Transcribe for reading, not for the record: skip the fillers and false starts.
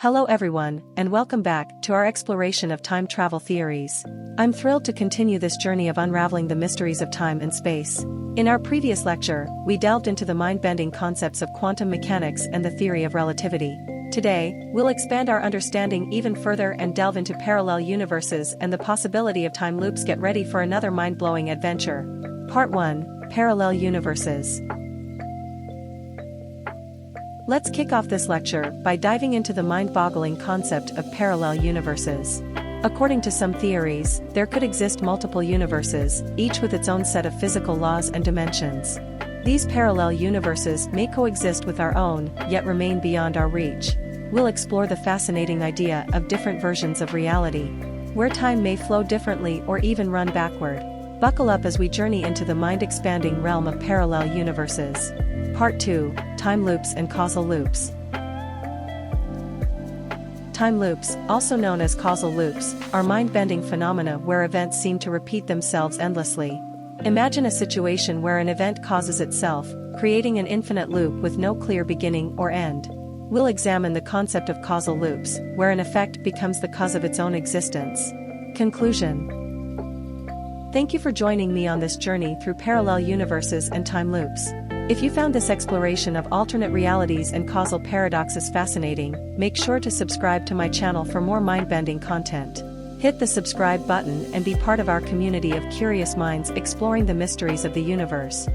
Hello everyone, and welcome back to our exploration of time travel theories. I'm thrilled to continue this journey of unraveling the mysteries of time and space. In our previous lecture, we delved into the mind-bending concepts of quantum mechanics and the theory of relativity. Today, we'll expand our understanding even further and delve into parallel universes and the possibility of time loops. Get ready for another mind-blowing adventure. Part 1: Parallel Universes. Let's kick off this lecture by diving into the mind-boggling concept of parallel universes. According to some theories, there could exist multiple universes, each with its own set of physical laws and dimensions. These parallel universes may coexist with our own, yet remain beyond our reach. We'll explore the fascinating idea of different versions of reality, where time may flow differently or even run backward. Buckle up as we journey into the mind-expanding realm of parallel universes. Part 2: Time Loops and Causal Loops. Time loops, also known as causal loops, are mind-bending phenomena where events seem to repeat themselves endlessly. Imagine a situation where an event causes itself, creating an infinite loop with no clear beginning or end. We'll examine the concept of causal loops, where an effect becomes the cause of its own existence. Conclusion. Thank you for joining me on this journey through parallel universes and time loops. If you found this exploration of alternate realities and causal paradoxes fascinating, make sure to subscribe to my channel for more mind-bending content. Hit the subscribe button and be part of our community of curious minds exploring the mysteries of the universe.